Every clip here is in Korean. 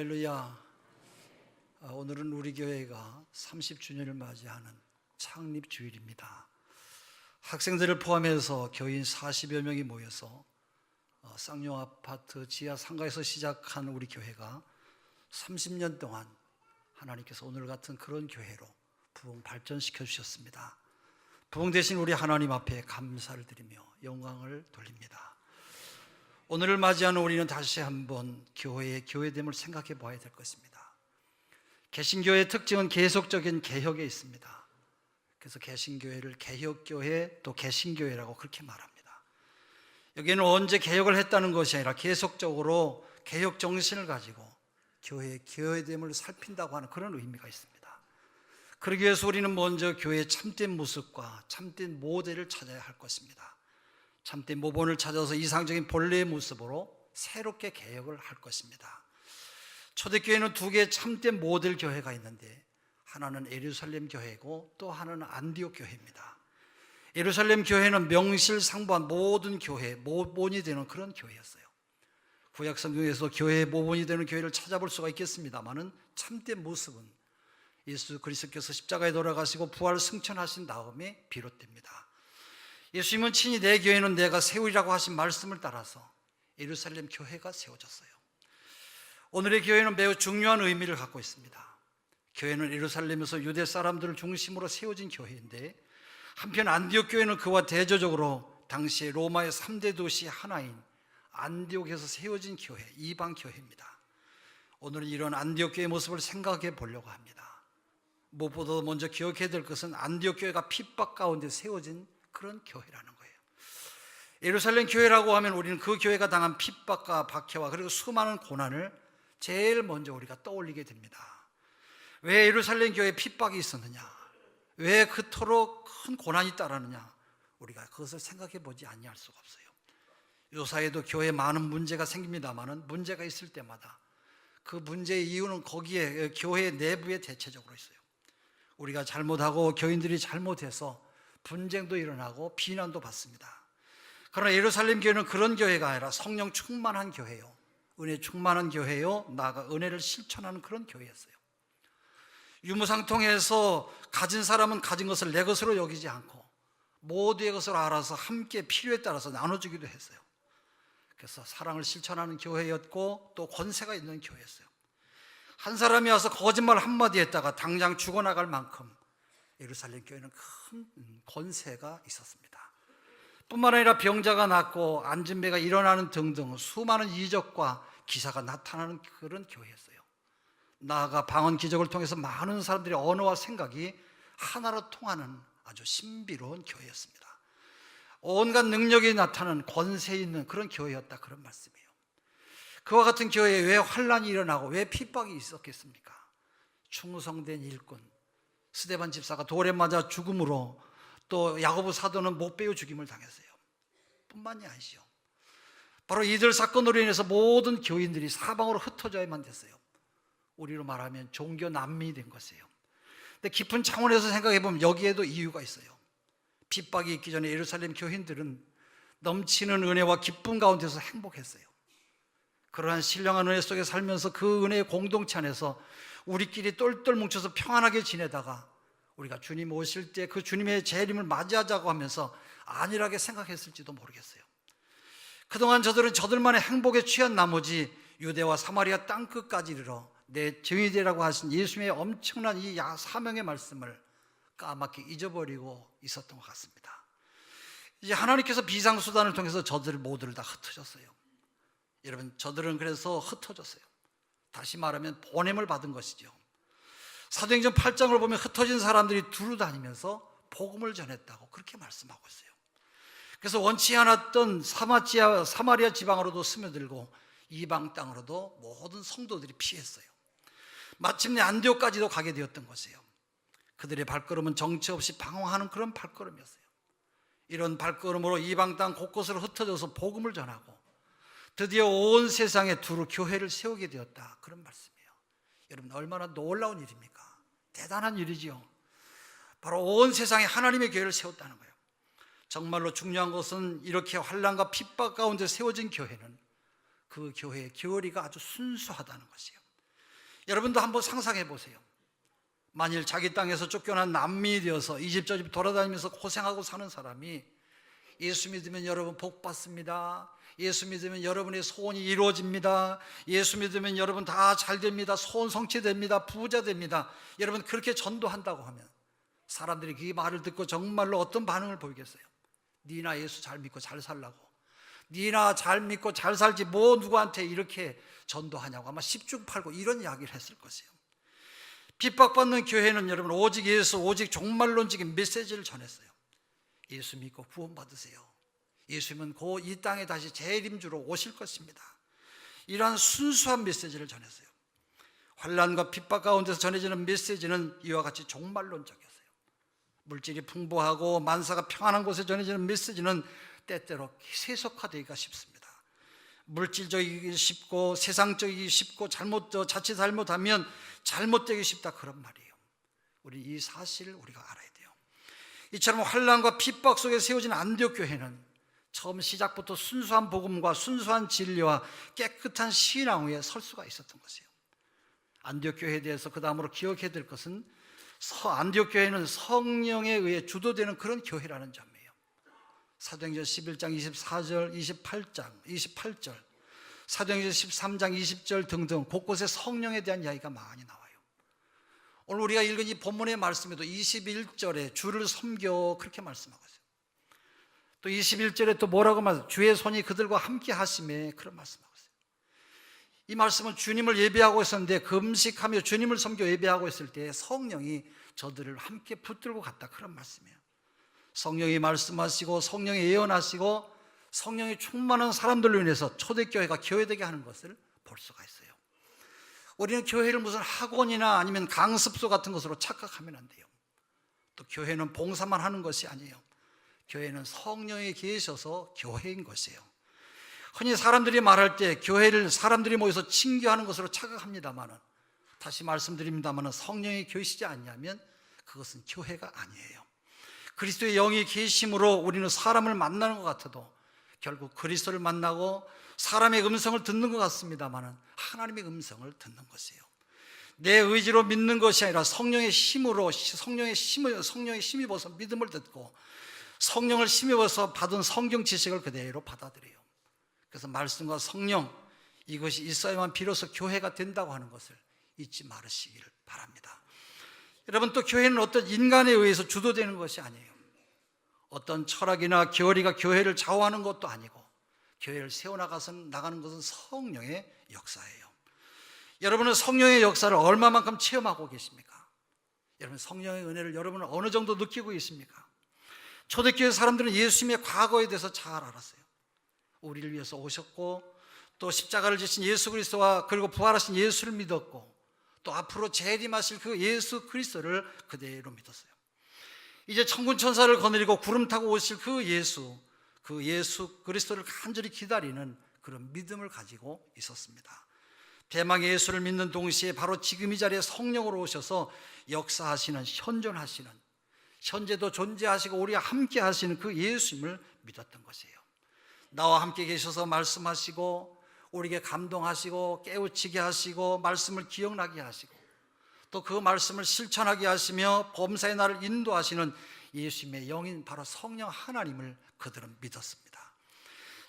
할렐루야. 오늘은 우리 교회가 30주년을 맞이하는 창립 주일입니다. 학생들을 포함해서 교인 40여 명이 모여서 쌍용 아파트 지하 상가에서 시작한 우리 교회가 30년 동안 하나님께서 오늘 같은 그런 교회로 부흥 발전시켜 주셨습니다. 부흥 되신 우리 하나님 앞에 감사를 드리며 영광을 돌립니다. 오늘을 맞이하는 우리는 다시 한번 교회의 교회됨을 생각해 봐야 될 것입니다. 개신교회의 특징은 계속적인 개혁에 있습니다. 그래서 개신교회를 개혁교회 또 개신교회라고 그렇게 말합니다. 여기에는 언제 개혁을 했다는 것이 아니라 계속적으로 개혁 정신을 가지고 교회의 교회됨을 살핀다고 하는 그런 의미가 있습니다. 그러기 위해서 우리는 먼저 교회의 참된 모습과 참된 모델을 찾아야 할 것입니다. 참된 모본을 찾아서 이상적인 본래의 모습으로 새롭게 개혁을 할 것입니다. 초대교회는 두 개의 참된 모델 교회가 있는데 하나는 예루살렘 교회고 또 하나는 안디옥 교회입니다. 예루살렘 교회는 명실상부한 모든 교회, 모본이 되는 그런 교회였어요. 구약 성경에서 교회의 모본이 되는 교회를 찾아볼 수가 있겠습니다만은 참된 모습은 예수 그리스도께서 십자가에 돌아가시고 부활 승천하신 다음에 비롯됩니다. 예수님은 친히 내 교회는 내가 세우리라고 하신 말씀을 따라서 예루살렘 교회가 세워졌어요. 오늘의 교회는 매우 중요한 의미를 갖고 있습니다. 교회는 예루살렘에서 유대 사람들을 중심으로 세워진 교회인데 한편 안디옥 교회는 그와 대조적으로 당시에 로마의 3대 도시 하나인 안디옥에서 세워진 교회, 이방 교회입니다. 오늘은 이런 안디옥 교회의 모습을 생각해 보려고 합니다. 무엇보다도 먼저 기억해야 될 것은 안디옥 교회가 핍박 가운데 세워진 그런 교회라는 거예요. 예루살렘 교회라고 하면 우리는 그 교회가 당한 핍박과 박해와 그리고 수많은 고난을 제일 먼저 우리가 떠올리게 됩니다. 왜 예루살렘 교회에 핍박이 있었느냐, 왜 그토록 큰 고난이 따르느냐, 우리가 그것을 생각해 보지 아니할 수가 없어요. 요사이도 교회에 많은 문제가 생깁니다만은 문제가 있을 때마다 그 문제의 이유는 거기에 교회 내부에 대체적으로 있어요. 우리가 잘못하고 교인들이 잘못해서 분쟁도 일어나고 비난도 받습니다. 그러나 예루살렘 교회는 그런 교회가 아니라 성령 충만한 교회요, 은혜 충만한 교회요, 나아가 은혜를 실천하는 그런 교회였어요. 유무상통해서 가진 사람은 가진 것을 내 것으로 여기지 않고 모두의 것을 알아서 함께 필요에 따라서 나눠주기도 했어요. 그래서 사랑을 실천하는 교회였고 또 권세가 있는 교회였어요. 한 사람이 와서 거짓말 한마디 했다가 당장 죽어나갈 만큼 예루살렘 교회는 큰 권세가 있었습니다. 뿐만 아니라 병자가 낫고 안진배가 일어나는 등등 수많은 이적과 기사가 나타나는 그런 교회였어요. 나아가 방언 기적을 통해서 많은 사람들의 언어와 생각이 하나로 통하는 아주 신비로운 교회였습니다. 온갖 능력이 나타나는 권세 있는 그런 교회였다, 그런 말씀이에요. 그와 같은 교회에 왜 환란이 일어나고 왜 핍박이 있었겠습니까? 충성된 일꾼 스데반 집사가 돌에 맞아 죽음으로 또 야고보 사도는 못 베어 죽임을 당했어요. 뿐만이 아니죠. 바로 이들 사건으로 인해서 모든 교인들이 사방으로 흩어져야만 됐어요. 우리로 말하면 종교 난민이 된 것이에요. 근데 깊은 차원에서 생각해 보면 여기에도 이유가 있어요. 핍박이 있기 전에 예루살렘 교인들은 넘치는 은혜와 기쁨 가운데서 행복했어요. 그러한 신령한 은혜 속에 살면서 그 은혜의 공동체 안에서 우리끼리 똘똘 뭉쳐서 평안하게 지내다가 우리가 주님 오실 때 그 주님의 재림을 맞이하자고 하면서 안일하게 생각했을지도 모르겠어요. 그동안 저들은 저들만의 행복에 취한 나머지 유대와 사마리아 땅끝까지 이르러 내 증인이 되라고 하신 예수님의 엄청난 이 사명의 말씀을 까맣게 잊어버리고 있었던 것 같습니다. 이제 하나님께서 비상수단을 통해서 저들 모두를 다 흩어졌어요. 여러분, 저들은 그래서 흩어졌어요. 다시 말하면 보냄을 받은 것이죠. 사도행전 8장을 보면 흩어진 사람들이 두루 다니면서 복음을 전했다고 그렇게 말씀하고 있어요. 그래서 원치 않았던 사마리아 지방으로도 스며들고 이방 땅으로도 모든 성도들이 피했어요. 마침내 안디옥까지도 가게 되었던 것이에요. 그들의 발걸음은 정체 없이 방황하는 그런 발걸음이었어요. 이런 발걸음으로 이방 땅 곳곳으로 흩어져서 복음을 전하고 드디어 온 세상에 두루 교회를 세우게 되었다, 그런 말씀이에요. 여러분, 얼마나 놀라운 일입니까? 대단한 일이지요. 바로 온 세상에 하나님의 교회를 세웠다는 거예요. 정말로 중요한 것은 이렇게 환난과 핍박 가운데 세워진 교회는 그 교회의 교리가 아주 순수하다는 것이에요. 여러분도 한번 상상해 보세요. 만일 자기 땅에서 쫓겨난 난민이 되어서 이 집 저 집 돌아다니면서 고생하고 사는 사람이 예수 믿으면 여러분 복 받습니다, 예수 믿으면 여러분의 소원이 이루어집니다, 예수 믿으면 여러분 다 잘 됩니다, 소원 성취됩니다, 부자 됩니다, 여러분 그렇게 전도한다고 하면 사람들이 그 말을 듣고 정말로 어떤 반응을 보이겠어요? 니나 예수 잘 믿고 잘 살라고, 니나 잘 믿고 잘 살지 뭐 누구한테 이렇게 전도하냐고 아마 10중 8구 이런 이야기를 했을 것이에요. 핍박받는 교회는 여러분 오직 예수, 오직 종말론적인 메시지를 전했어요. 예수 믿고 구원받으세요. 예수님은 곧 이 땅에 다시 재림주로 오실 것입니다. 이러한 순수한 메시지를 전했어요. 환난과 핍박 가운데서 전해지는 메시지는 이와 같이 종말론적이었어요. 물질이 풍부하고 만사가 평안한 곳에 전해지는 메시지는 때때로 세속화되기가 쉽습니다. 물질적이기 쉽고 세상적이기 쉽고 자칫 잘못하면 잘못되기 쉽다, 그런 말이에요. 우리 이 사실을 우리가 알아야 돼요. 이처럼 환난과 핍박 속에 세워진 안디옥 교회는 처음 시작부터 순수한 복음과 순수한 진리와 깨끗한 신앙 위에 설 수가 있었던 것이에요. 안디옥 교회에 대해서 그 다음으로 기억해야 될 것은 안디옥 교회는 성령에 의해 주도되는 그런 교회라는 점이에요. 사도행전 11장 24절, 28절, 사도행전 13장 20절 등등 곳곳에 성령에 대한 이야기가 많이 나와요. 오늘 우리가 읽은 이 본문의 말씀에도 21절에 주를 섬겨 그렇게 말씀하고 있어요. 또 21절에 또 뭐라고 말해요? 주의 손이 그들과 함께 하심에, 그런 말씀하고 있어요. 이 말씀은 주님을 예배하고 있었는데 금식하며 주님을 섬겨 예배하고 있을 때 성령이 저들을 함께 붙들고 갔다, 그런 말씀이에요. 성령이 말씀하시고 성령이 예언하시고 성령이 충만한 사람들로 인해서 초대교회가 교회되게 하는 것을 볼 수가 있어요. 우리는 교회를 무슨 학원이나 아니면 강습소 같은 것으로 착각하면 안 돼요. 또 교회는 봉사만 하는 것이 아니에요. 교회는 성령이 계셔서 교회인 것이에요. 흔히 사람들이 말할 때 교회를 사람들이 모여서 친교하는 것으로 착각합니다만, 다시 말씀드립니다만, 성령이 계시지 않냐면 그것은 교회가 아니에요. 그리스도의 영이 계심으로 우리는 사람을 만나는 것 같아도 결국 그리스도를 만나고 사람의 음성을 듣는 것 같습니다만 하나님의 음성을 듣는 것이에요. 내 의지로 믿는 것이 아니라 성령의 힘으로, 성령의 힘입어서 믿음을 듣고 성령을 힘입어서 받은 성경 지식을 그대로 받아들여요. 그래서 말씀과 성령, 이것이 있어야만 비로소 교회가 된다고 하는 것을 잊지 말으시기를 바랍니다. 여러분, 또 교회는 어떤 인간에 의해서 주도되는 것이 아니에요. 어떤 철학이나 교리가 교회를 좌우하는 것도 아니고 교회를 세워나가서 나가는 것은 성령의 역사예요. 여러분은 성령의 역사를 얼마만큼 체험하고 계십니까? 여러분, 성령의 은혜를 여러분은 어느 정도 느끼고 있습니까? 초대교회 사람들은 예수님의 과거에 대해서 잘 알았어요. 우리를 위해서 오셨고 또 십자가를 지신 예수 그리스도와 그리고 부활하신 예수를 믿었고 또 앞으로 재림하실 그 예수 그리스도를 그대로 믿었어요. 이제 천군 천사를 거느리고 구름 타고 오실 그 예수 그리스도를 간절히 기다리는 그런 믿음을 가지고 있었습니다. 대망의 예수를 믿는 동시에 바로 지금 이 자리에 성령으로 오셔서 역사하시는, 현존하시는, 현재도 존재하시고 우리와 함께 하시는 그 예수님을 믿었던 것이에요. 나와 함께 계셔서 말씀하시고 우리에게 감동하시고 깨우치게 하시고 말씀을 기억나게 하시고 또 그 말씀을 실천하게 하시며 범사의 나를 인도하시는 예수님의 영인 바로 성령 하나님을 그들은 믿었습니다.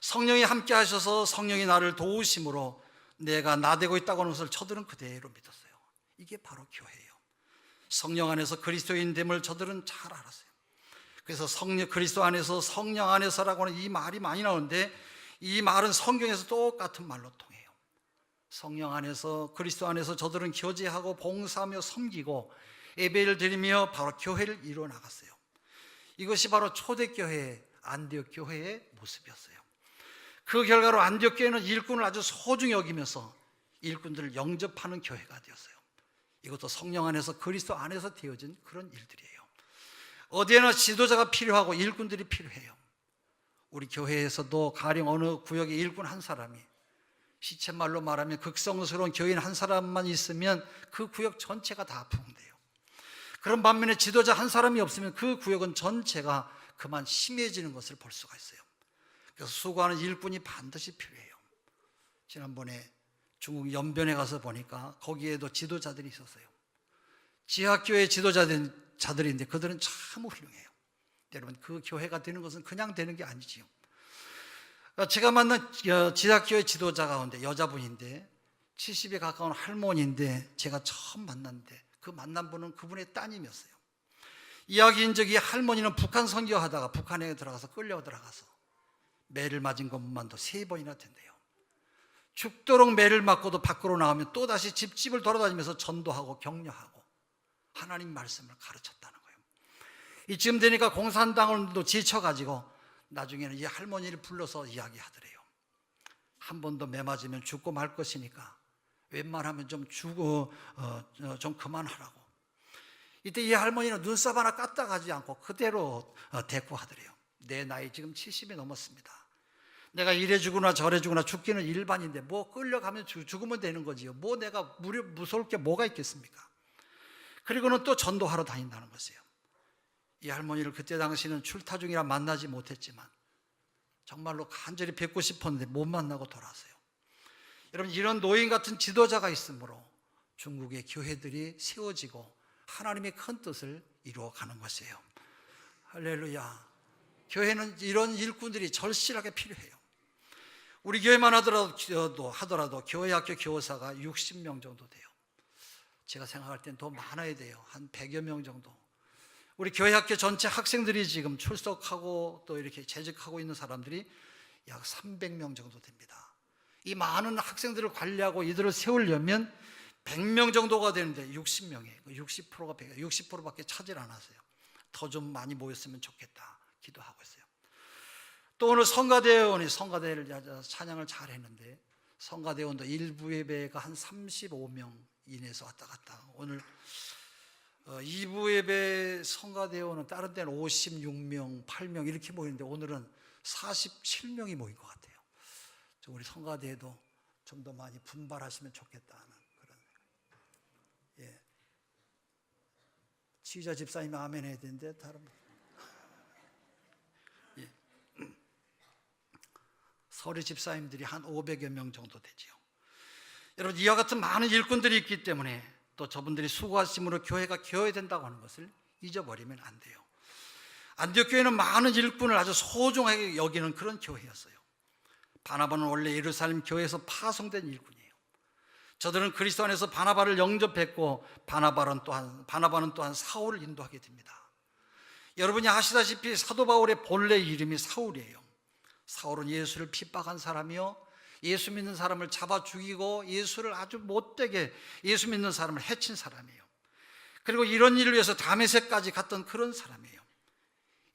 성령이 함께 하셔서 성령이 나를 도우심으로 내가 나되고 있다고 하는 것을 저들은 그대로 믿었어요. 이게 바로 교회예요. 성령 안에서 그리스도인됨을 저들은 잘 알았어요. 그래서 그리스도 안에서 성령 안에서라고 하는 이 말이 많이 나오는데 이 말은 성경에서 똑같은 말로 통해요. 성령 안에서 그리스도 안에서 저들은 교제하고 봉사하며 섬기고 예배를 드리며 바로 교회를 이루어 나갔어요. 이것이 바로 초대교회 안디옥 교회의 모습이었어요. 그 결과로 안디옥 교회는 일꾼을 아주 소중히 여기면서 일꾼들을 영접하는 교회가 되었어요. 이것도 성령 안에서 그리스도 안에서 되어진 그런 일들이에요. 어디에나 지도자가 필요하고 일꾼들이 필요해요. 우리 교회에서도 가령 어느 구역에 일꾼 한 사람이, 시쳇말로 말하면 극성스러운 교인 한 사람만 있으면 그 구역 전체가 다 부흥돼요. 그런 반면에 지도자 한 사람이 없으면 그 구역은 전체가 그만 심해지는 것을 볼 수가 있어요. 그래서 수고하는 일꾼이 반드시 필요해요. 지난번에 중국 연변에 가서 보니까 거기에도 지도자들이 있었어요. 지하교회 지도자들인데 그들은 참 훌륭해요. 여러분, 그 교회가 되는 것은 그냥 되는 게 아니지요. 제가 만난 지하교회 지도자 가운데 여자분인데 70에 가까운 할머니인데 제가 처음 만났는데 그 만난 분은 그분의 따님이었어요. 이야기인 적이 할머니는 북한 선교하다가 북한에 들어가서 끌려 들어가서 매를 맞은 것만도 3번이나 된대요. 죽도록 매를 맞고도 밖으로 나오면 또다시 집집을 돌아다니면서 전도하고 격려하고 하나님 말씀을 가르쳤다는 거예요. 이쯤 되니까 공산당을도 지쳐가지고 나중에는 이 할머니를 불러서 이야기하더래요. 한 번 더 매 맞으면 죽고 말 것이니까 웬만하면 좀 좀 그만하라고. 이때 이 할머니는 눈썹 하나 까딱 하지 않고 그대로 대꾸하더래요. 내 나이 지금 70이 넘었습니다. 내가 이래 죽으나 저래 죽으나 죽기는 일반인데 뭐 끌려가면 죽으면 되는 거지요. 뭐 내가 무서울 게 뭐가 있겠습니까? 그리고는 또 전도하러 다닌다는 것이에요. 이 할머니를 그때 당시는 출타 중이라 만나지 못했지만 정말로 간절히 뵙고 싶었는데 못 만나고 돌아왔어요. 여러분, 이런 노인 같은 지도자가 있으므로 중국의 교회들이 세워지고 하나님의 큰 뜻을 이루어가는 것이에요. 할렐루야. 교회는 이런 일꾼들이 절실하게 필요해요. 우리 교회만 하더라도 교회학교 교사가 60명 정도 돼요. 제가 생각할 땐 더 많아야 돼요. 한 100여 명 정도. 우리 교회학교 전체 학생들이 지금 출석하고 또 이렇게 재직하고 있는 사람들이 약 300명 정도 됩니다. 이 많은 학생들을 관리하고 이들을 세우려면 100명 정도가 되는데 60명이에요. 60%가 60%밖에 차질 않았어요. 더 좀 많이 모였으면 좋겠다 기도하고 있어요. 또 오늘 성가대원이 성가대를 찬양을 잘 했는데 성가대원도 일부 예배가 한 35명 이내에서 왔다 갔다. 오늘 2부 예배 성가대원은 다른 데는 56명, 8명 이렇게 모이는데 오늘은 47명이 모인 것 같아요. 우리 성가대도 좀 더 많이 분발하시면 좋겠다는 그런. 예. 지휘자 집사님이 아멘 해야 되는데 다른. 예. 서리 집사님들이 한 500여 명 정도 되지요. 여러분, 이와 같은 많은 일꾼들이 있기 때문에 또 저분들이 수고하심으로 교회가 기어야 된다고 하는 것을 잊어버리면 안 돼요. 안디옥 교회는 많은 일꾼을 아주 소중하게 여기는 그런 교회였어요. 바나바는 원래 예루살렘 교회에서 파송된 일꾼이에요. 저들은 그리스도 안에서 바나바를 영접했고 바나바는 또한 사울을 인도하게 됩니다. 여러분이 아시다시피 사도 바울의 본래 이름이 사울이에요. 사울은 예수를 핍박한 사람이요, 예수 믿는 사람을 잡아 죽이고 예수를 아주 못되게 예수 믿는 사람을 해친 사람이에요. 그리고 이런 일을 위해서 다메섹까지 갔던 그런 사람이에요.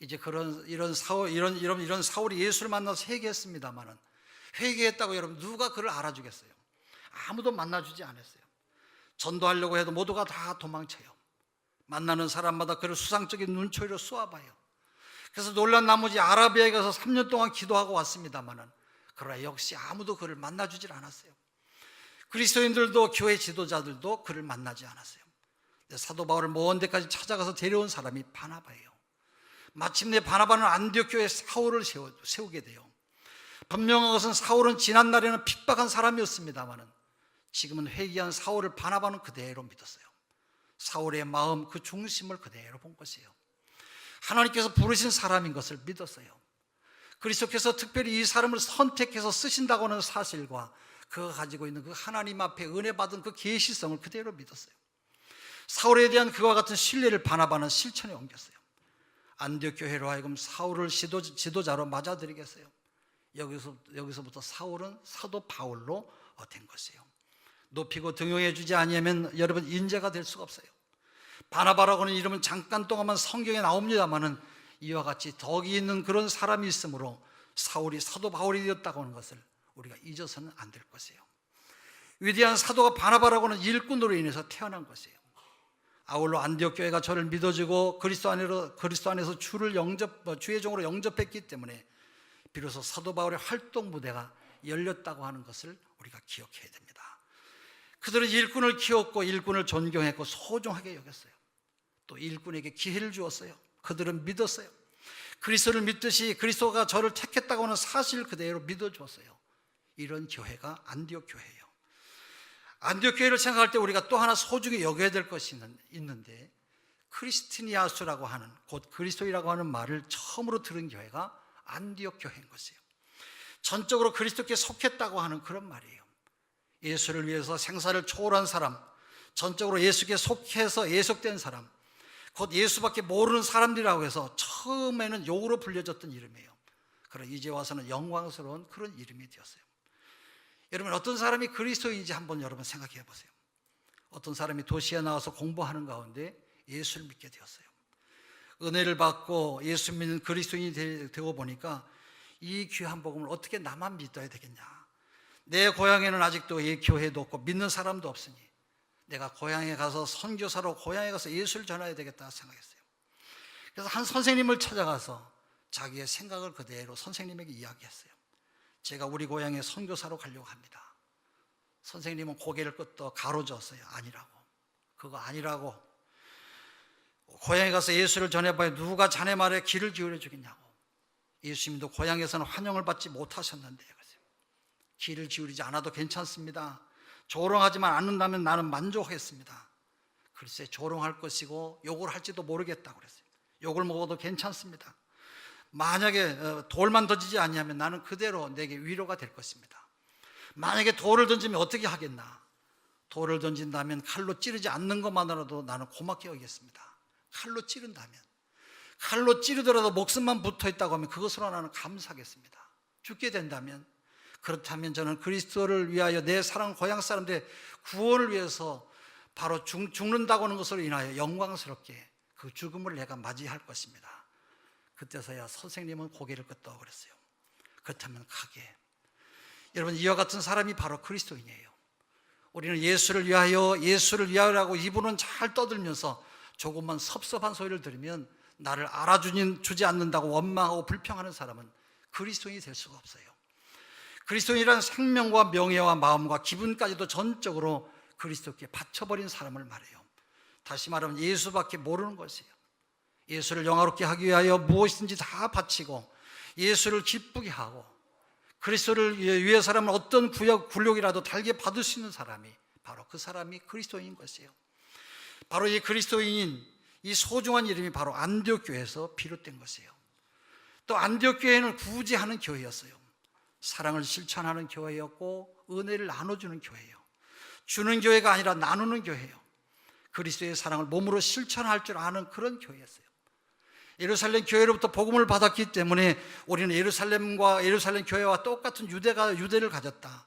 이제 이런 사울이 예수를 만나서 회개했습니다만은, 회개했다고 여러분 누가 그를 알아주겠어요? 아무도 만나주지 않았어요. 전도하려고 해도 모두가 다 도망쳐요. 만나는 사람마다 그를 수상적인 눈초리로 쏘아봐요. 그래서 놀란 나머지 아라비아에 가서 3년 동안 기도하고 왔습니다만은 그러나 역시 아무도 그를 만나주질 않았어요. 그리스도인들도 교회 지도자들도 그를 만나지 않았어요. 사도 바울을 먼 데까지 찾아가서 데려온 사람이 바나바예요. 마침내 바나바는 안디옥 교회에 사울을 세우게 돼요. 분명한 것은 사울은 지난날에는 핍박한 사람이었습니다만 지금은 회개한 사울을 바나바는 그대로 믿었어요. 사울의 마음, 그 중심을 그대로 본 것이에요. 하나님께서 부르신 사람인 것을 믿었어요. 그리스도께서 특별히 이 사람을 선택해서 쓰신다고 하는 사실과 그가 가지고 있는 그 하나님 앞에 은혜 받은 그 계시성을 그대로 믿었어요. 사울에 대한 그와 같은 신뢰를 바나바는 실천에 옮겼어요. 안디옥 교회로 하여금 사울을 지도자로 맞아들이겠어요. 여기서부터 사울은 사도 바울로 된 것이에요. 높이고 등용해 주지 아니하면 여러분 인재가 될 수가 없어요. 바나바라고는 이름은 잠깐 동안만 성경에 나옵니다만은 이와 같이 덕이 있는 그런 사람이 있으므로 사울이 사도 바울이 되었다고 하는 것을 우리가 잊어서는 안 될 것이에요. 위대한 사도가 바나바라고는 일꾼으로 인해서 태어난 것이에요. 아울러 안디옥 교회가 저를 믿어주고 그리스도 안에서 주의 종으로 영접했기 때문에 비로소 사도 바울의 활동 무대가 열렸다고 하는 것을 우리가 기억해야 됩니다. 그들은 일꾼을 키웠고 일꾼을 존경했고 소중하게 여겼어요. 또 일꾼에게 기회를 주었어요. 그들은 믿었어요. 그리스도를 믿듯이 그리스도가 저를 택했다고 하는 사실 그대로 믿어주었어요. 이런 교회가 안디옥 교회예요. 안디옥 교회를 생각할 때 우리가 또 하나 소중히 여겨야 될 것이 있는데, 크리스티니아스라고 하는, 곧 그리스도이라고 하는 말을 처음으로 들은 교회가 안디옥 교회인 것이에요. 전적으로 그리스도께 속했다고 하는 그런 말이에요. 예수를 위해서 생사를 초월한 사람, 전적으로 예수께 속해서 예속된 사람, 곧 예수밖에 모르는 사람들이라고 해서 처음에는 욕으로 불려졌던 이름이에요. 그러나 이제 와서는 영광스러운 그런 이름이 되었어요. 여러분, 어떤 사람이 그리스도인지 한번 여러분 생각해 보세요. 어떤 사람이 도시에 나와서 공부하는 가운데 예수를 믿게 되었어요. 은혜를 받고 예수 믿는 그리스도인이 되고 보니까 이 귀한 복음을 어떻게 나만 믿어야 되겠냐, 내 고향에는 아직도 이 교회도 없고 믿는 사람도 없으니 내가 고향에 가서 선교사로 고향에 가서 예수를 전해야 되겠다 생각했어요. 그래서 한 선생님을 찾아가서 자기의 생각을 그대로 선생님에게 이야기했어요. 제가 우리 고향에 선교사로 가려고 합니다. 선생님은 고개를 끄덕 가로저었어요. 아니라고, 그거 아니라고. 고향에 가서 예수를 전해봐야 누가 자네 말에 귀를 기울여 주겠냐고. 예수님도 고향에서는 환영을 받지 못하셨는데 귀를 기울이지 않아도 괜찮습니다. 조롱하지만 않는다면 나는 만족했습니다. 글쎄, 조롱할 것이고 욕을 할지도 모르겠다고 그랬어요. 욕을 먹어도 괜찮습니다. 만약에 돌만 던지지 아니하면 나는 그대로 내게 위로가 될 것입니다. 만약에 돌을 던지면 어떻게 하겠나? 돌을 던진다면 칼로 찌르지 않는 것만으로도 나는 고맙게 여기겠습니다. 칼로 찌른다면, 칼로 찌르더라도 목숨만 붙어있다고 하면 그것으로 나는 감사하겠습니다. 죽게 된다면, 그렇다면 저는 그리스도를 위하여 내 사랑 고향 사람들의 구원을 위해서 바로 죽는다고 하는 것으로 인하여 영광스럽게 그 죽음을 내가 맞이할 것입니다. 그때서야 선생님은 고개를 끄덕 그랬어요. 그렇다면 가게. 여러분, 이와 같은 사람이 바로 그리스도인이에요. 우리는 예수를 위하여라고 이분은 잘 떠들면서 조금만 섭섭한 소리를 들으면 나를 알아주지 않는다고 원망하고 불평하는 사람은 그리스도인이 될 수가 없어요. 그리스도인이란 생명과 명예와 마음과 기분까지도 전적으로 그리스도께 바쳐버린 사람을 말해요. 다시 말하면 예수밖에 모르는 것이에요. 예수를 영화롭게 하기 위하여 무엇이든지 다 바치고 예수를 기쁘게 하고 그리스도를 위해서라면 어떤 굴욕이라도 달게 받을 수 있는 사람이 바로 그 사람이 그리스도인인 것이에요. 바로 이 그리스도인인 이 소중한 이름이 바로 안디옥 교회에서 비롯된 것이에요. 또 안디옥 교회는 구제하는 교회였어요. 사랑을 실천하는 교회였고 은혜를 나눠주는 교회예요. 주는 교회가 아니라 나누는 교회예요. 그리스도의 사랑을 몸으로 실천할 줄 아는 그런 교회였어요. 예루살렘 교회로부터 복음을 받았기 때문에 우리는 예루살렘 교회와 똑같은 유대를 가졌다.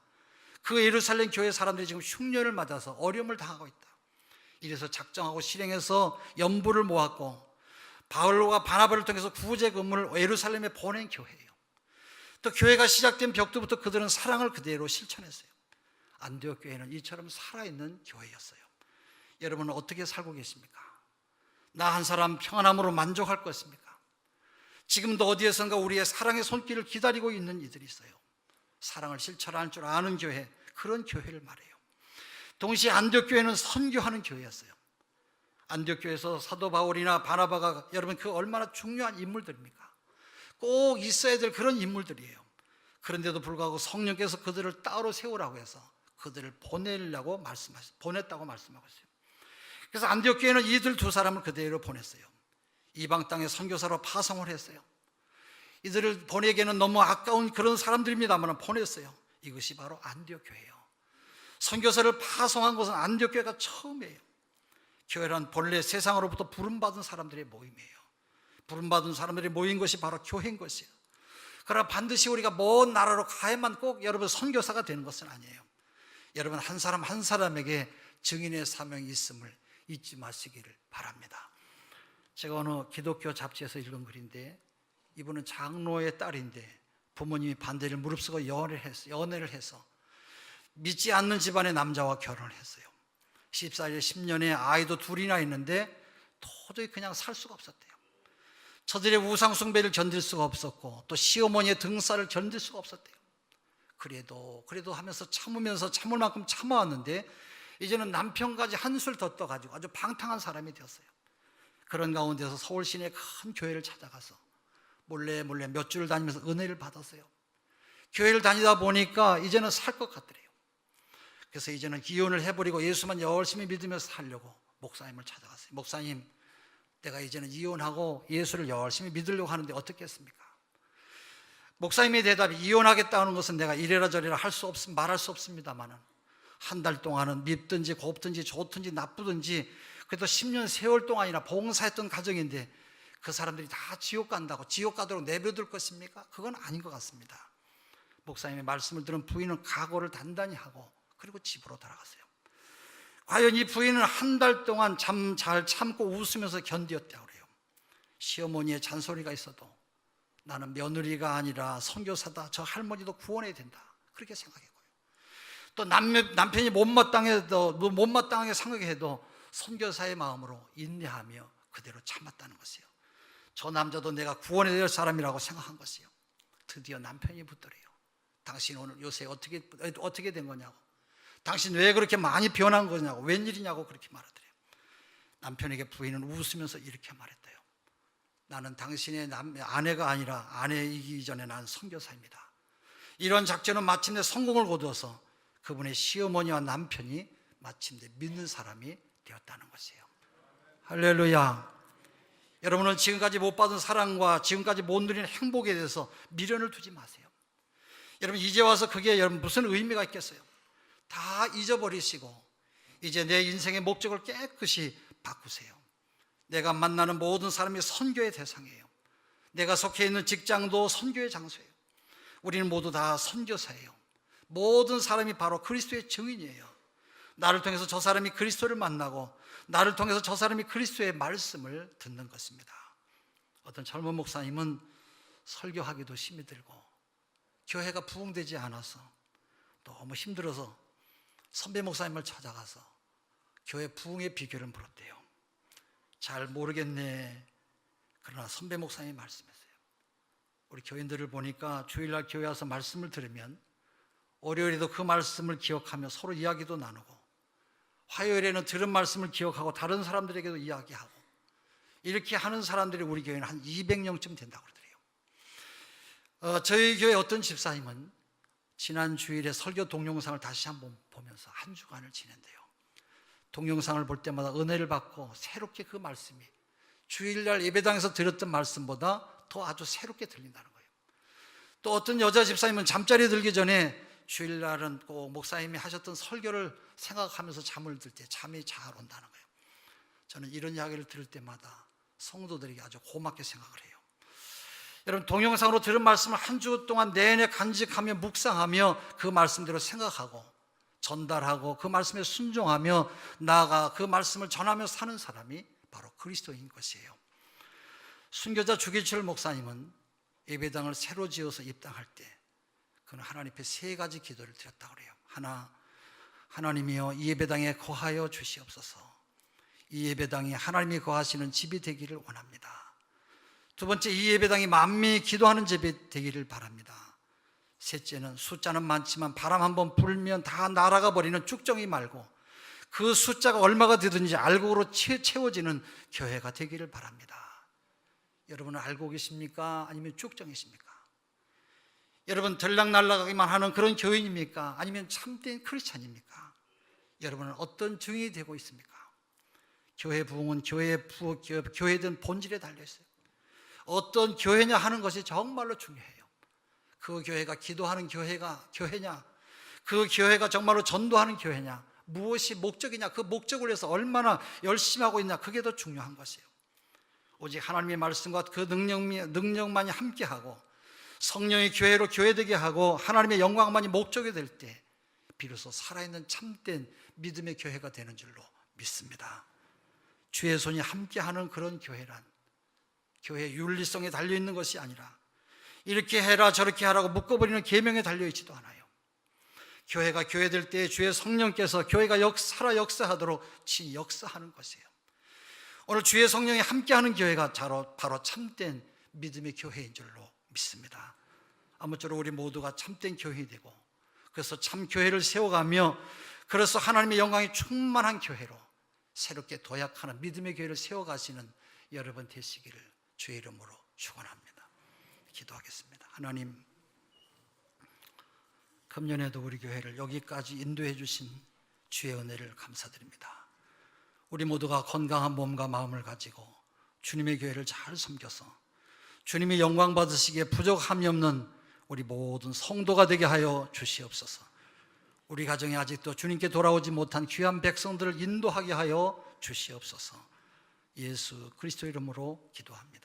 그 예루살렘 교회 사람들이 지금 흉년을 맞아서 어려움을 당하고 있다. 이래서 작정하고 실행해서 연부를 모았고 바울과 바나바를 통해서 구제금을 예루살렘에 보낸 교회예요. 또 교회가 시작된 벽두부터 그들은 사랑을 그대로 실천했어요. 안디옥 교회는 이처럼 살아있는 교회였어요. 여러분은 어떻게 살고 계십니까? 나 한 사람 평안함으로 만족할 것입니까? 지금도 어디에선가 우리의 사랑의 손길을 기다리고 있는 이들이 있어요. 사랑을 실천할 줄 아는 교회, 그런 교회를 말해요. 동시에 안디옥 교회는 선교하는 교회였어요. 안디옥 교회에서 사도 바울이나 바나바가 여러분 그 얼마나 중요한 인물들입니까? 꼭 있어야 될 그런 인물들이에요. 그런데도 불구하고 성령께서 그들을 따로 세우라고 해서 그들을 보냈다고 말씀하고 있어요. 그래서 안디옥 교회는 이들 두 사람을 그대로 보냈어요. 이방 땅에 선교사로 파송을 했어요. 이들을 보내기에는 너무 아까운 그런 사람들입니다만 보냈어요. 이것이 바로 안디옥 교회예요. 선교사를 파송한 것은 안디옥 교회가 처음이에요. 교회란 본래 세상으로부터 부름받은 사람들의 모임이에요. 부름받은 사람들이 모인 것이 바로 교회인 것이에요. 그러나 반드시 우리가 먼 나라로 가야만 꼭 여러분 선교사가 되는 것은 아니에요. 여러분 한 사람 한 사람에게 증인의 사명이 있음을 잊지 마시기를 바랍니다. 제가 어느 기독교 잡지에서 읽은 글인데 이분은 장로의 딸인데 부모님이 반대를 무릅쓰고 연애를 해서 믿지 않는 집안의 남자와 결혼을 했어요. 14일 10년에 아이도 둘이나 있는데 도저히 그냥 살 수가 없었대요. 저들의 우상 숭배를 견딜 수가 없었고 또 시어머니의 등살을 견딜 수가 없었대요. 그래도 하면서 참을 만큼 참아왔는데 이제는 남편까지 한술 더 떠가지고 아주 방탕한 사람이 되었어요. 그런 가운데서 서울 시내 큰 교회를 찾아가서 몰래 몇 주를 다니면서 은혜를 받았어요. 교회를 다니다 보니까 이제는 살 것 같더래요. 그래서 이제는 이혼을 해버리고 예수만 열심히 믿으면서 살려고 목사님을 찾아갔어요. 목사님, 내가 이제는 이혼하고 예수를 열심히 믿으려고 하는데 어떻겠습니까? 목사님의 대답이, 이혼하겠다는 것은 내가 이래라 저래라 말할 수 없습니다만은 한 달 동안은 밉든지 곱든지 좋든지 나쁘든지 그래도 10년 세월 동안이나 봉사했던 가정인데 그 사람들이 다 지옥 간다고 지옥 가도록 내버려둘 것입니까? 그건 아닌 것 같습니다. 목사님의 말씀을 들은 부인은 각오를 단단히 하고 그리고 집으로 돌아갔어요. 과연 이 부인은 한 달 동안 잘 참고 웃으면서 견디었다고 그래요. 시어머니의 잔소리가 있어도 나는 며느리가 아니라 선교사다, 저 할머니도 구원해야 된다, 그렇게 생각했고요. 또 남편이 못마땅하게 생각해도 선교사의 마음으로 인내하며 그대로 참았다는 것이에요. 저 남자도 내가 구원해야 될 사람이라고 생각한 것이에요. 드디어 남편이 붙더래요. 당신 오늘 요새 어떻게 된 거냐고, 당신 왜 그렇게 많이 변한 거냐고, 웬일이냐고 그렇게 말하더래요. 남편에게 부인은 웃으면서 이렇게 말했대요. 나는 당신의 아내가 아니라 아내이기 전에 난 선교사입니다. 이런 작전은 마침내 성공을 거두어서 그분의 시어머니와 남편이 마침내 믿는 사람이 되었다는 것이에요. 할렐루야. 여러분은 지금까지 못 받은 사랑과 지금까지 못 누린 행복에 대해서 미련을 두지 마세요. 여러분, 이제 와서 그게 여러분 무슨 의미가 있겠어요? 다 잊어버리시고 이제 내 인생의 목적을 깨끗이 바꾸세요. 내가 만나는 모든 사람이 선교의 대상이에요. 내가 속해 있는 직장도 선교의 장소예요. 우리는 모두 다 선교사예요. 모든 사람이 바로 그리스도의 증인이에요. 나를 통해서 저 사람이 그리스도를 만나고 나를 통해서 저 사람이 그리스도의 말씀을 듣는 것입니다. 어떤 젊은 목사님은 설교하기도 힘이 들고 교회가 부흥되지 않아서 너무 힘들어서 선배 목사님을 찾아가서 교회 부흥의 비결을 물었대요. 잘 모르겠네. 그러나 선배 목사님이 말씀했어요. 우리 교인들을 보니까 주일날 교회 와서 말씀을 들으면 월요일에도 그 말씀을 기억하며 서로 이야기도 나누고, 화요일에는 들은 말씀을 기억하고 다른 사람들에게도 이야기하고, 이렇게 하는 사람들이 우리 교회는 한 200명쯤 된다고 그러더래요. 저희 교회 어떤 집사님은 지난 주일에 설교 동영상을 다시 한번 보면서 한 주간을 지낸대요. 동영상을 볼 때마다 은혜를 받고 새롭게 그 말씀이 주일날 예배당에서 들었던 말씀보다 더 아주 새롭게 들린다는 거예요. 또 어떤 여자 집사님은 잠자리에 들기 전에 주일날은 꼭 목사님이 하셨던 설교를 생각하면서 잠을 들 때 잠이 잘 온다는 거예요. 저는 이런 이야기를 들을 때마다 성도들에게 아주 고맙게 생각을 해요. 여러분, 동영상으로 들은 말씀을 한 주 동안 내내 간직하며 묵상하며 그 말씀대로 생각하고 전달하고 그 말씀에 순종하며 나아가 그 말씀을 전하며 사는 사람이 바로 그리스도인 것이에요. 순교자 주기철 목사님은 예배당을 새로 지어서 입당할 때 그는 하나님 앞에 세 가지 기도를 드렸다고 그래요. 하나, 하나님이여 이 예배당에 거하여 주시옵소서. 이 예배당이 하나님이 거하시는 집이 되기를 원합니다. 두 번째, 이 예배당이 만민이 기도하는 집이 되기를 바랍니다. 셋째는 숫자는 많지만 바람 한번 불면 다 날아가 버리는 쭉정이 말고 그 숫자가 얼마가 되든지 알곡으로 채워지는 교회가 되기를 바랍니다. 여러분은 알고 계십니까? 아니면 쭉정이십니까? 여러분, 들락날락하기만 하는 그런 교인입니까? 아니면 참된 크리스찬입니까? 여러분은 어떤 증인이 되고 있습니까? 교회 부흥은 교회된 본질에 달려있어요. 어떤 교회냐 하는 것이 정말로 중요해요. 그 교회가 기도하는 교회냐, 그 교회가 정말로 전도하는 교회냐, 무엇이 목적이냐, 그 목적을 위해서 얼마나 열심히 하고 있냐, 그게 더 중요한 것이에요. 오직 하나님의 말씀과 그 능력만이 함께하고 성령의 교회로 교회되게 하고 하나님의 영광만이 목적이 될 때 비로소 살아있는 참된 믿음의 교회가 되는 줄로 믿습니다. 주의 손이 함께하는 그런 교회란 교회의 윤리성에 달려있는 것이 아니라 이렇게 해라 저렇게 하라고 묶어버리는 계명에 달려있지도 않아요. 교회가 교회될 때 주의 성령께서 교회가 살아 역사하도록 역사하는 것이에요. 오늘 주의 성령이 함께하는 교회가 바로 참된 믿음의 교회인 줄로 믿습니다. 아무쪼록 우리 모두가 참된 교회이 되고 그래서 참 교회를 세워가며 그래서 하나님의 영광이 충만한 교회로 새롭게 도약하는 믿음의 교회를 세워가시는 여러분 되시기를 주의 이름으로 축원합니다. 기도하겠습니다. 하나님, 금년에도 우리 교회를 여기까지 인도해 주신 주의 은혜를 감사드립니다. 우리 모두가 건강한 몸과 마음을 가지고 주님의 교회를 잘 섬겨서 주님이 영광 받으시기에 부족함이 없는 우리 모든 성도가 되게 하여 주시옵소서. 우리 가정에 아직도 주님께 돌아오지 못한 귀한 백성들을 인도하게 하여 주시옵소서. 예수 그리스도 이름으로 기도합니다.